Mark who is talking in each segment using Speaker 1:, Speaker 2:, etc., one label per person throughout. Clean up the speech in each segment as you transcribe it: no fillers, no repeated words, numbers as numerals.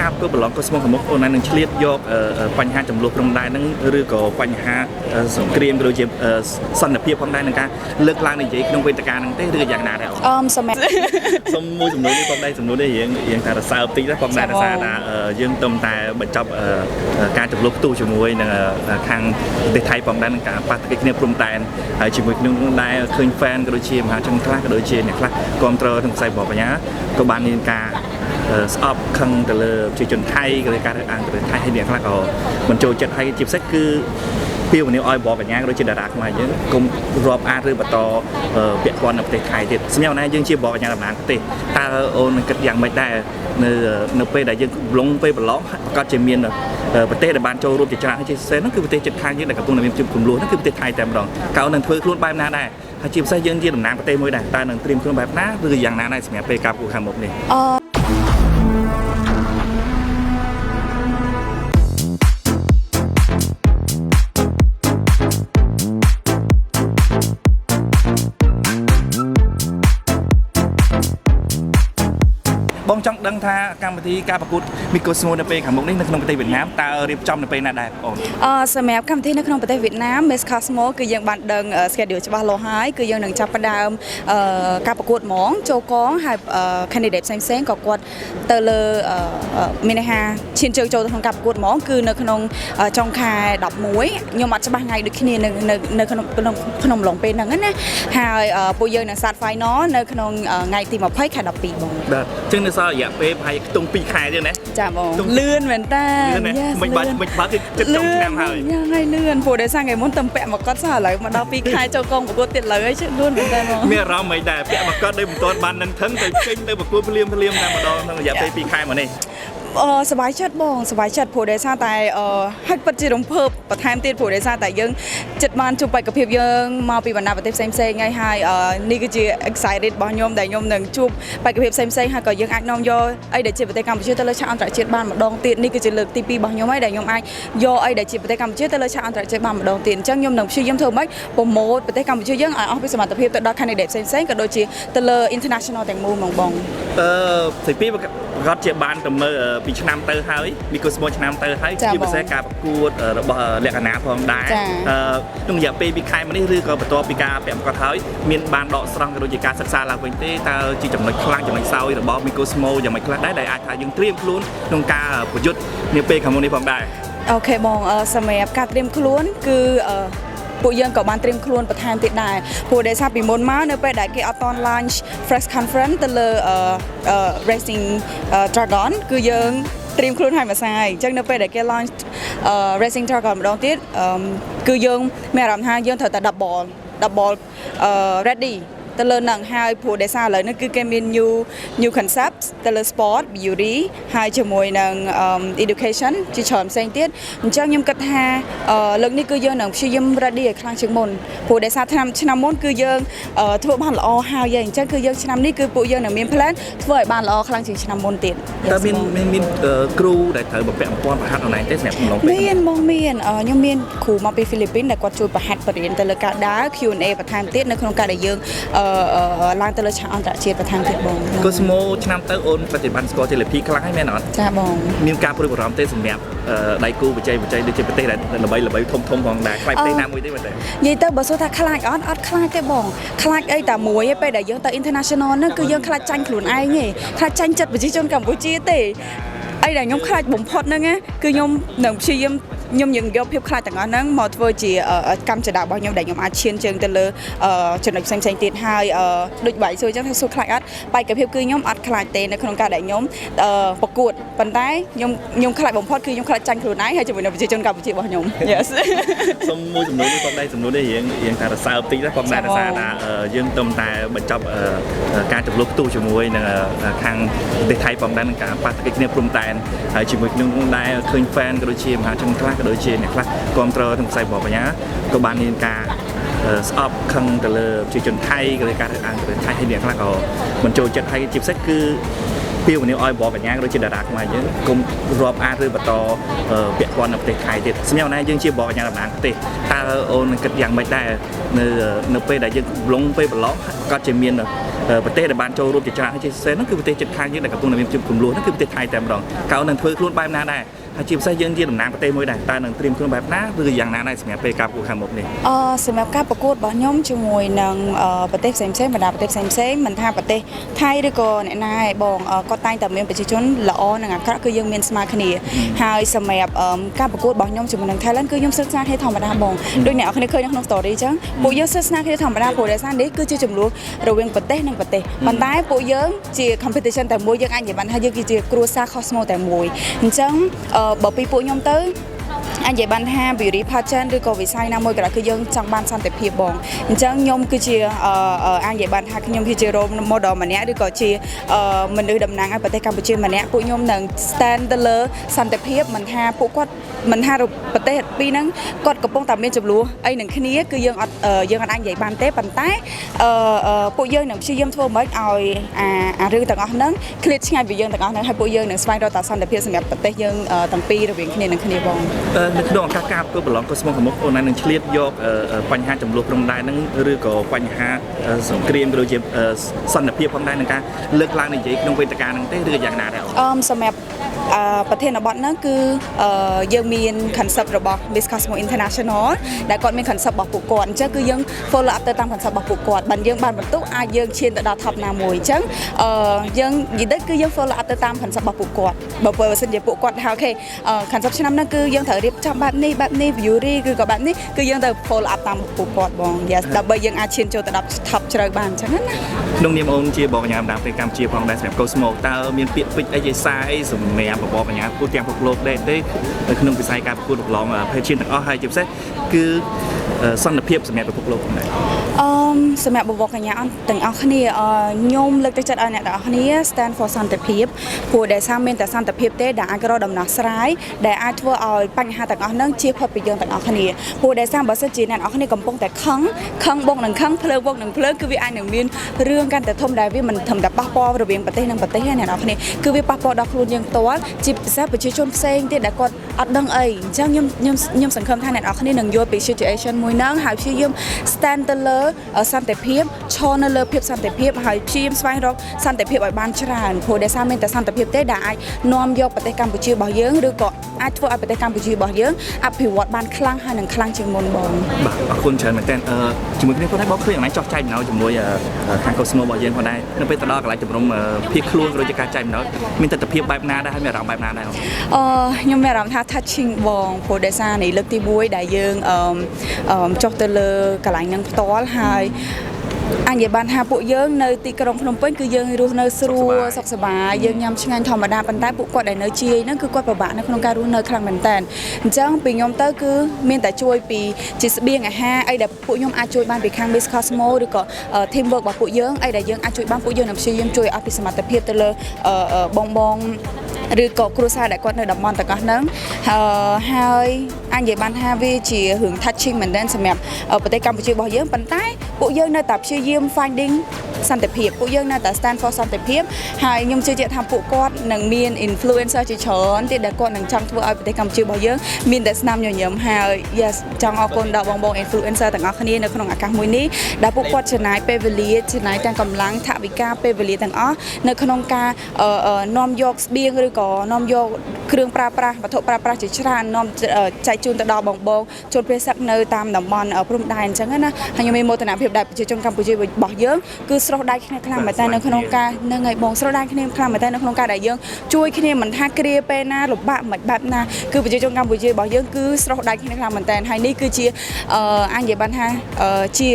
Speaker 1: ការប្រកួតប្រឡងកូស្មូខាងមុខអូននឹងឆ្លៀតយកបញ្ហាចំនួនព្រំដែនហ្នឹងឬក៏បញ្ហាសង្គ្រាមក៏ដូចជាសន្តិភាពផងដែរនឹងការលើកឡើងនិយាយក្នុងវេទិកាហ្នឹងទេឬយ៉ាងណាដែរ
Speaker 2: សម្រាប់
Speaker 1: សុំមួយចំនួននេះផងដែរចំនួននេះរៀងថារសើបតិចដែរផងដែរថាយើងទំតែបញ្ចប់ការចំនួនផ្ទុះជាមួយនឹងខាងប្រទេសថៃផងដែរនឹងការប៉ះទង្គិចគ្នាព្រំដែនហើយជាមួយនឹងដែរឃើញ fan ក៏ដូចជាមហាជនខ្លះក៏ដូចជាអ្នកខ្លះគ្រប់គ្រងក្នុងខ្សែបបញ្ញាក៏បានមានការស្អប់ខឹងទៅលើប្រជាជនថៃក៏លើការរើសអើងទៅលើថៃហើយអ្នកខ្លះក៏មិនចូលចិត្តហើយជាពិសេសគឺពីវនីឲ្យបបញ្ញាក៏ដូចជាតារាខ្មែរយើងគុំរាប់អានឬបន្តពាក់ព័ន្ធនៅប្រទេសថៃទៀតសម្រាប់ណាយើងជាបបញ្ញាតំណាងប្រទេសតើអូននឹងគិតយ៉ាងម៉េចដែរនៅពេលដែលយើងលងពេលប្រឡងប្រកាសជាមានប្រទេសដែលបានចូលរួមជាច្រើនជាពិសេសហ្នឹងគឺប្រទេសជិតខាងយើងដែលកំពុងតែមានចំនួនហ្នឹងគឺប្រទេសថៃតែម្ដងកៅនឹងធ្វើខ្លួនបែបណាដែរហើយជាពិសេសយើងជាតំណាងប្រទេសមួយដែរតើនឹងត្រៀមខ្លួនបែបណាឬយ៉ាងណាដែរសម្រាប់ពេលការប្រកួតខាងមុខនេះបងចង់ដឹងថាកម្មវិធីការប្រកួតមីកូស្មូនៅពេលខាងមុខនេះនៅក្នុងប្រទេសវៀតណាមតើរៀបចំនៅពេលណាដែរបង
Speaker 2: សម្រាប់កម្មវិធីនៅក្នុងប្រទេសវៀតណាម Miss Cosmo គឺយើងបានដឹង schedule ច្បាស់លាស់ហើយគឺយើងនឹងចាប់ផ្ដើមការប្រកួតហ្មងចូលកងហើយ candidate ផ្សេងៗក៏គាត់ទៅលើមានន័យថាឈានជើងចូលទៅក្នុងការប្រកួតហ្មងគឺនៅក្នុងចុងខែ11ខ្ញុំអត់ច្បាស់ថ្ងៃដូចគ្នានៅក្នុងឡុងពេលហ្នឹងណាហើយពួកយើងនឹង start final នៅក្នុងថ្ងៃទី20ខែ12បង
Speaker 1: បាទអញ្ចឹងនៅសល់រយៈពេលប្រហែលខ្ទង់2ខែទៀតណា
Speaker 2: ចាបងលឿនមែនតើ
Speaker 1: មិនបើគឺចិត្តចុងឆ្នាំហើយ
Speaker 2: យ៉ាងហើយលឿនព្រោះដោយសារថ្ងៃមុនទៅពាក់មកកត់សោះឥឡូវមកដល់2ខែចូលកងប្រកួតទៀតលើហើយលឿនមែនតើបង
Speaker 1: មានអារម្មណ៍មិនដែរពាក់មកកត់ដោយមិនទាន់បាននឹងថឹងទៅចេញទៅប្រកួតភ្លាមតែម្ដងក្នុងរយៈពេល2ខែមកនេះ
Speaker 2: សบายចិត្តបងសบายចិត្តព្រោះដោយសារតែហិតពិតជារំភើបបន្ថែមទៀតព្រោះដោយសារតែយើងចិត្តបានជួបបេក្ខភាពយើងមកពីបណ្ដាប្រទេសផ្សេងៗហើយនេះគឺជា excited របស់ខ្ញុំដែលខ្ញុំនឹងជួបបេក្ខភាពផ្សេងៗហើយក៏យើងអាចនាំយកអីដែលជាប្រទេសកម្ពុជាទៅលើឆាកអន្តរជាតិបានម្ដងទៀតនេះគឺជាលើកទី2របស់ខ្ញុំហើយដែលខ្ញុំអាចយកអីដែលជាប្រទេសកម្ពុជាទៅលើឆាកអន្តរជាតិបានម្ដងទៀតអញ្ចឹងខ្ញុំនឹងព្យាយាមធ្វើម៉េចប្រម៉ូទប្រទេសកម្ពុជាយើងឲ្យអស់ពីសមត្ថភាពទៅដល់ candidate ផ្សេងៗក៏ដូចជាទៅលើ international ទាំងមូលហ្មងបង
Speaker 1: ស្អីពីប្រកាសជាបានទៅមើលពីឆ្នាំទៅហើយមីកូស្មូឆ្នាំទៅហើយជាពិសេសការប្រកួតរបស់លក្ខណៈផងដែរក្នុងរយៈពេល2ខែមកនេះឬក៏បន្ទាប់ពីការពាក់មកគាត់ហើយមានបានដកស្រង់ក៏ដូចជាការសិក្សាឡើងវិញទេតើជាចំណុចខ្លាំងចំណុចសោយរបស់មីកូស្មូយ៉ាងម៉េចខ្លះដែរដែលអាចថាយើងត្រៀមខ្លួនក្នុងការប្រយុទ្ធនាពេលខាងមុខនេះផងដែរ
Speaker 2: អូខេបងសម្រាប់ការត្រៀមខ្លួនគឺពួកយើងក៏បានត្រៀមខ្លួនបន្ថែមទៀតដែរព្រោះដោយសារពីមុនមកនៅពេលដែលគេអត់ត launch press conference ទៅលើ Racing Dragon គឺយើងត្រៀមខ្លួនឲ្យមួយសាយអញ្ចឹងនៅពេលដែលគេ launch Racing Dragon ម្ដងទៀតគឺយើងមានអារម្មណ៍ថាយើងត្រូវតែ double ready ទៅលើនឹងហើយព្រោះដោយសារឥឡូវនេះគឺគេមាន new concept ទៅលើ sport beauty ហើយជាមួយនឹង education ជាច្រើនផ្សេងទៀតអញ្ចឹងខ្ញុំគិតថាលើកនេះគឺយើងនឹងព្យាយាម ready ឲ្យខ្លាំងជាងមុនព្រោះដោយសារឆ្នាំមុនគឺយើងធ្វើបានល្អហើយអញ្ចឹងគឺយើងឆ្នាំនេះគឺពួកយើងនឹងមាន plan ធ្វើឲ្យបានល្អខ្លាំងជាងឆ្នាំមុនទៀត
Speaker 1: តើមានគ្រូដែលត្រូវបំពាក់បំពាន់ប្រហាត់អនឡាញទេសម្រាប់កំឡុងពេល
Speaker 2: មានខ្ញុំមានគ្រូមកពីហ្វីលីពីនដែលគាត់ជួយប្រហាត់បរិញ្ញាទៅលើការដើរ Q&A បន្ថែមទៀតនៅក្នុងការដែលយើងឡើងទៅលើឆាកអន្តរជាតិបន្ថែមទៀតបង
Speaker 1: កូស្មូឆ្នាំទៅអូនបច្ចុប្បន្នស្គាល់ទេលីភីខ្លាំងហើយមែនអត់
Speaker 2: ចាបង
Speaker 1: មានការព្រួយបារម្ភទេសម្រាប់ដៃគូបច្ចេកដូចជាប្រទេសដែលល្បីធំផងដែរខ្លាចប្រទេសណាមួយទេមែនទេ
Speaker 2: និយាយទៅបើសួរថាខ្លាចអត់ខ្លាចទេបងខ្លាចអីតែមួយឯងពេលដែលយើងទៅ international ហ្នឹងគឺយើងខ្លាចចាញ់ខ្លួនឯងទេខ្លាចចាញ់ចិត្តប្រជាជនកម្ពុជាទេអីដែលខ្ញុំខ្លាចបំផុតហ្នឹងគឺខ្ញុំនឹងព្យាយាមខ្ញុំយើងយកភាពខ្លាចទាំងអស់ហ្នឹងមកធ្វើជាកម្មចលនារបស់ខ្ញុំដែលខ្ញុំអាចឈានជើងទៅលើចំណុចផ្សេងៗទៀតហើយដូចបាយសួរអញ្ចឹងថាសួរខ្លាចអត់បេក្ខភាពគឺខ្ញុំអត់ខ្លាចទេនៅក្នុងការដែលខ្ញុំប្រកួតប៉ុន្តែខ្ញុំខ្លាចបំផុតគឺខ្ញុំខ្លាចចាញ់ខ្លួនឯងហើយជាមួយនឹងប្រជាជនកម្ពុជារបស់ខ្ញុំ Yes
Speaker 1: សូមមួយចំនួននេះផងដែរចំនួននេះរៀងថារសើបតិចដែរផងដែរថាយើងទំតែបញ្ចប់ការចំនួនផ្ទុះជាមួយនឹងខាងប្រទេសថៃផងដែរនឹងការប៉ះទង្គិចគ្នាព្រំដែនហើយជាមួយនឹងដែរឃើញ fan ក៏ដូចជាមហាជនខ្លះក៏ដូចជាអ្នកខ្លះគ្រប់គ្រងក្នុងខ្សែបបញ្ញាក៏បានមានការស្អប់ខឹងទៅលើប្រជាជនថៃក៏លើការរើសអើងទៅលើថៃហើយអ្នកខ្លះក៏មិនចូលចិត្តហើយជាពិសេសគឺ ពីវនីអោយបកកញ្ញាដូចជាតារាខ្មែរយើងគុំរាប់អានឬបន្តពាក់ព័ន្ធនៅប្រទេសថៃទៀតសម្រាប់ណាយើងជាបកកញ្ញាតំណាងប្រទេសតើអូនគិតយ៉ាងម៉េចដែរនៅពេលដែលយើងលងពេលប្រឡងក៏ជាមានប្រទេសដែលបានចូលរួមជាច្រើនហើយជាពិសេសហ្នឹងគឺប្រទេសជិតខាងយើងដែលកំពុងតែមានជំនួសហ្នឹងគឺប្រទេសថៃតែម្ដងកៅនឹងធ្វើខ្លួនបែបណាដែរហើយជាពិសេសយើងជាតំណាងប្រទេសមួយដែរតើនឹងត្រៀមខ្លួនបែបណាឬយ៉ាងណាដែរសម្រាប់ពេលការប្រកួតខាងមុខនេះ
Speaker 2: សម្រាប់ការប្រកួតរបស់ខ្ញុំជាមួយនឹងប្រទេសផ្សេងៗបណ្ដាប្រទេសផ្សេងៗមិនថាប្រទេសថៃឬក៏អ្នកណាឯងបងគាត់តែងតែមានប្រជាជនល្អនិងអាក្រក់គឺយើងមានស្មើគ្នាហើយសម្រាប់ការប្រកួតរបស់ខ្ញុំជាមួយនឹង Thailand គឺខ្ញុំសិក្សាគ្នាធម្មតាបងដូចអ្នកនរគ្នាឃើញនៅក្នុង story អញ្ចឹងពួកយើងសិក្សាគ្នាធម្មតាព្រោះដោយសារនេះគឺជាចំនួនរវាងប្រទេសនិងប្រទេសប៉ុន្តែពួកយើងជា competition តែមួយយើងអាចនិយាយបានថាយើងគឺជាគ្រួសារ Cosmo តែមួយអញ្ចឹងបើពីពួកខ្ញុំទៅអាចនិយាយបានថា beauty pageant ឬក៏វិស័យណាមួយក៏គឺយើងចង់បានសន្តិភាពបងអញ្ចឹងខ្ញុំគឺជាអាចនិយាយបានថាខ្ញុំគឺជា role model ម្នាក់ឬក៏ជាមនុស្សតំណាងឲ្យប្រទេសកម្ពុជាម្នាក់ពួកខ្ញុំនឹង stand ទៅលើសន្តិភាពមិនថាពួកគាត់មិនថាប្រទេសពីរហ្នឹងគាត់កំពុងតែមានចំនួនអីនឹងគ្នាគឺយើងអត់អាចនិយាយបានទេប៉ុន្តែពួកយើងនឹងព្យាយាមធ្វើម៉េចឲ្យអារឿងទាំងអស់ហ្នឹងឃ្លាតឆ្ងាយពីយើងទាំងអស់ហ្នឹងហើយពួកយើងនឹងស្វែងរកតែសន្តិភាពសម្រាប់ប្រទេសយើងទាំងពីររវាងគ្នានឹងគ្នាបង
Speaker 1: នៅក្នុងឱកាសការប្រកួតប្រឡងកូស្មូខាងមុខអូននឹងឆ្លៀតយកបញ្ហាចំនួនព្រំដែនហ្នឹងឬក៏បញ្ហាសង្គ្រាមឬជាសន្តិភាពផងដែរនឹងការលើកឡើងនិយាយក្នុងវេទិកាហ្នឹងទេឬយ៉ាងណាដែរ
Speaker 2: សម្រាប់ប្រធានបទហ្នឹងគឺយើងមាន concept របស់ Miss Cosmo International ដែលគាត់មាន concept របស់ពួកគាត់អញ្ចឹងគឺយើង follow up ទៅតាម concept របស់ពួកគាត់បានយើងបានបន្ទុកអាចយើងឈានទៅដល់ top ណាមួយអញ្ចឹងយើងនិយាយទៅគឺយើង follow up ទៅតាម concept របស់ពួកគាត់បើសិនជាពួកគាត់ថាអូខេ concept ឆ្នាំហ្នឹងគឺយើងត្រូវរៀបចំបែបនេះ beauty គឺក៏បែបនេះគឺយើងទៅ follow up តាមពួកគាត់បង yes ដើម្បីយើងអាចឈានចូលទៅដល់ top ជ្រៅបានអញ្ចឹងណា
Speaker 1: ក្នុងនាមអូនជាបងកញ្ញាតំណាងប្រទេសកម្ពុជាផងដែរសម្រាប់ Cosmo តើមានពាក្យពេចន៍អីជាសារអីសម្រាប់បងកញ្ញាគូទាំងពិភពលោកដែរទេក្នុងវិស័យការប្រកួតប្រឡងភេទឈានទាំងអស់ហើយជាពិសេសគឺសន្តិភាពសម្រាប់ពិភពលោកផងដែរ
Speaker 2: សម្រាប់បងកញ្ញាទាំងអស់គ្នាខ្ញុំលើកទឹកចិត្តឲ្យអ្នកទាំងអស់គ្នា stand for សន្តិភាពព្រោះដែលសារមានតែសន្តិភាពទេដែលអាចរកដំណោះស្រាយដែលអាចធ្វើឲ្យបញ្ហាទាំងអស់ហ្នឹងជៀសផុតពីយើងទាំងអស់គ្នាព្រោះដែលសារបើសិនជាអ្នកទាំងអស់គ្នាកំពុងតែខឹងបងនឹងខឹងភ្លើងបងនឹងភ្លើងគឺវាអាចនឹងមានរឿងកាន់តែធំដែលវាមិនធំតែប៉ះពាល់រវាងប្រទេសនិងប្រទេសទេអ្នកទាំងអស់គ្នាគឺវាប៉ះពាល់ដល់ខ្លួនយើងផ្ទាល់ជាពិសេសប្រជាជនផ្សេងទៀតដែលគាត់អត់ដឹងអីអញ្ចឹងខ្ញុំសង្ឃឹមថាអ្នកទាំងអស់គ្នានឹងយល់ពី situation មួយហ្នឹងហើយព្យាយាម stand ទៅលើសន្តិភាពឈរនៅលើភាពសន្តិភាពហើយព្យាយាមស្វែងរកសន្តិភាពឲ្យបានច្រើនព្រោះដែលសារមានតែសន្តិភាពទេដែលអាចនាំយកប្រទេសកម្ពុជារបស់យើងឬក៏អាចធ្វើឲ្យប្រទេសកម្ពុជារបស់យើងអភិវឌ្ឍបានខ្លាំងហើយនឹងខ្លាំងជាងមុនបង
Speaker 1: បាទអរគុណច្រើនមែនតើជាមួយគ្នាគាត់ឲ្យបងឃើញអំណាចចោះចែកអំណោយជាមួយខាងកូស្មូរបស់យើងគាត់ដែរនៅពេលទៅដល់កន្លែងជំរុំភៀសខ្លួនក៏ដូចជាការចែកអំណោយមានទស្សនវិជ្ជាបែបណាដែរហើយមានអារម្មណ៍បែបណាដែរ
Speaker 2: ខ្ញុំមានអារម្មណ៍ថា touching បងព្រោះដែលសារនេះលើកទី1ដែលយើងចុះទៅលើកន្លែងហ្នឹងផ្ទាល់ហើយអញ្ញបានថាពួកយើងនៅទីក្រុងភ្នំពេញគឺយើងរស់នៅស្រួលសុខសប្បាយយើងញ៉ាំឆ្ងាញ់ធម្មតាប៉ុន្តែពួកគាត់ដែលនៅជាយហ្នឹងគឺគាត់ពិបាកនៅក្នុងការរស់នៅខ្លាំងមែនតើអញ្ចឹងពីខ្ញុំទៅគឺមានតែជួយពីជាស្បៀងអាហារអីដែលពួកខ្ញុំអាចជួយបានពីខាង Miss Cosmo ឬក៏ team work របស់ពួកយើងអីដែលយើងអាចជួយបានពួកយើងនឹងព្យាយាមជួយអភិសមត្ថភាពទៅលើបងឬក៏គ្រួសារដែលគាត់នៅតំបន់ទាំងអស់ហ្នឹងហើយអាចនិយាយបានថាវាជារឿង touching មែនទែនសម្រាប់ប្រទេសកម្ពុជារបស់យើងប៉ុន្តែពួកយើងនៅតែព្យាយាម finding សន្តិភាពពួកយើងនៅតែ stand for សន្តិភាពហើយខ្ញុំជឿជាក់ថាពួកគាត់នឹងមាន influencer ជាច្រើនទៀតដែលគាត់នឹងចង់ធ្វើឲ្យប្រទេសកម្ពុជារបស់យើងមានតែស្នាមញញឹមហើយ yes ចង់អរគុណដល់បង influencer ទាំងអស់គ្នានៅក្នុងឱកាសមួយនេះដែលពួកគាត់ចំណាយពេលវេលាចំណាយទាំងកម្លាំងថវិកាពេលវេលាទាំងអស់នៅក្នុងការនាំយកស្បៀងឬក៏នាំយកគ្រឿងប្រើប្រាស់វត្ថុប្រើប្រាស់ជាច្រើននាំចែកជូនទៅដល់បងជនភេសកនៅតាមតំបន់ព្រំដែនអញ្ចឹងណាហើយខ្ញុំមានមោទនភាពដែលប្រជាជនកម្ពុជារបស់យើងគឺស្រស់ដៃគ្នាខ្លាំងមែនតើនៅក្នុងការនឹងឲ្យបងស្រស់ដៃគ្នាខ្លាំងមែនតើនៅក្នុងការដែលយើងជួយគ្នាមិនថាគ្រាពេលណាលំបាកមិនបែបណាគឺប្រជាជនកម្ពុជារបស់យើងគឺស្រស់ដៃគ្នាខ្លាំងមែនតើហើយនេះគឺជាអាចនិយាយបានថាជា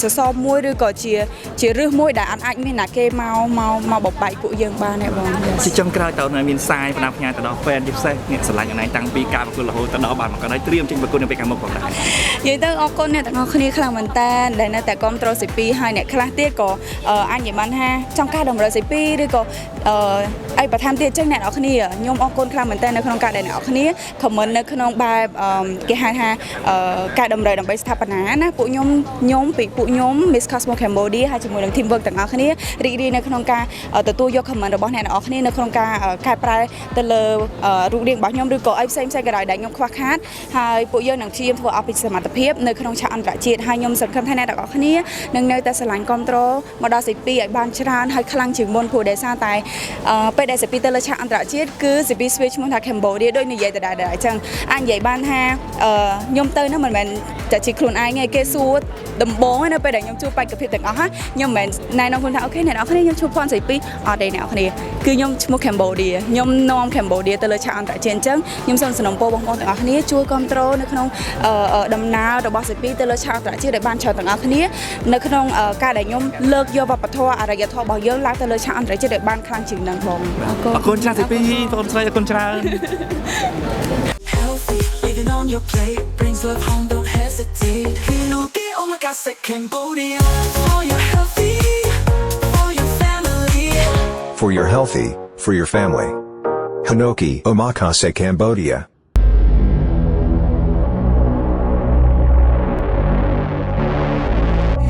Speaker 2: សសរមួយឬក៏ជារឹសមួយដែលអាចមានណាគេមកបបែកពួកយើងបានទេបង
Speaker 1: ជាចុងក្រោយតើមានសាយផ្ដាំផ្ញើទៅដល់ fan ជាពិសេសអ្នកស្រឡាញ់អនឡាញតាំងពីការប្រកួតរហូតទៅដល់បានមកក៏ត្រៀមចេញប្រកួតនៅពេលខាងមុខផងដែរ
Speaker 2: និយាយទៅអរគុណអ្នកទាំងអស់គ្នាខ្លាំងមែនតើដែលនៅតែគ្រប់គ្រង CP ហើយអ្នកខ្លះទៀតក៏អាចនិយាយបានថាចង់ការតម្រូវ CP ឬក៏ អីបន្ថែមទៀតចឹងអ្នកនរគ្នាខ្ញុំអរគុណខ្លាំងមែនតើនៅក្នុងការដែលអ្នកនរគ្នា comment នៅក្នុងបែបគេហៅថាការតម្រូវដើម្បីស្ថាបនាណាពួកខ្ញុំពីពួកខ្ញុំ Miss Cosmo Cambodia ហើយជាមួយនឹង team work ទាំងអស់គ្នារីករាយនៅក្នុងការទទួលយក comment របស់អ្នកនរគ្នានៅក្នុងការកែប្រែទៅលើរូបរាងរបស់ខ្ញុំឬក៏អីផ្សេងៗក៏ដោយដែលខ្ញុំខ្វះខាតហើយពួកយើងនឹងព្យាយាមធ្វើអស់ពីសមត្ថភាពនៅក្នុងឆាកអន្តរជាតិហើយខ្ញុំសង្ឃឹមថាអ្នកទាំងអស់គ្នានឹងនៅតែស្រឡាញ់គ្រប់គ្រងមកដល់ស៊ីពីឲ្យបានច្រើនហើយខ្លាំងជាងមុនព្រោះដោយសារតែពេលដែលស៊ីពីទៅលើឆាកអន្តរជាតិគឺស៊ីពីស្វែងឈ្មោះថា Cambodia ដូចនិយាយដដែលអញ្ចឹងអាចនិយាយបានថាខ្ញុំទៅនោះមិនមែនតែជាខ្លួនឯងទេគេសួរដំបងនៅពេលដែលខ្ញុំជួបបេក្ខភាពទាំងអស់ខ្ញុំមិនមែនណែនាំខ្លួនថាអូខេអ្នកនរគ្នាខ្ញុំជួបផនស៊ីពីអត់ទេអ្នកនរគ្នាគឺខ្ញុំឈ្មោះ Cambodia ខ្ញុំនាំ Cambodia ទៅលើឆាកអន្តរជាតិអញ្ចឹងខ្ញុំសូមសំណូមពរបងប្អូនទាំងអស់គ្នាជួយគ្រប់គ្រងនៅក្នុងដំណើររបស់ស៊ីពីទៅលើឆាកអន្តរជាតិឲ្យបានច្រើនទាំងអស់គ្នានៅក្នុងការដែលខ្ញុំលើកយកវប្បធម៌អរិយធម៌របស់យើងឡើងទៅលើឆាកអន្តរជាតិឲ្យបានខ្លាំងជាងនឹងបងអរគុណ
Speaker 1: អរគុណច្រើនស៊ីពីបងស្រីអរគុណច្រើន
Speaker 3: Healthy, living on your plate brings love home, don't hesitate. Hinoki, omakase, Cambodia. For your healthy, for your family.
Speaker 4: For your healthy, for your family. Hinoki Omakase Cambodia.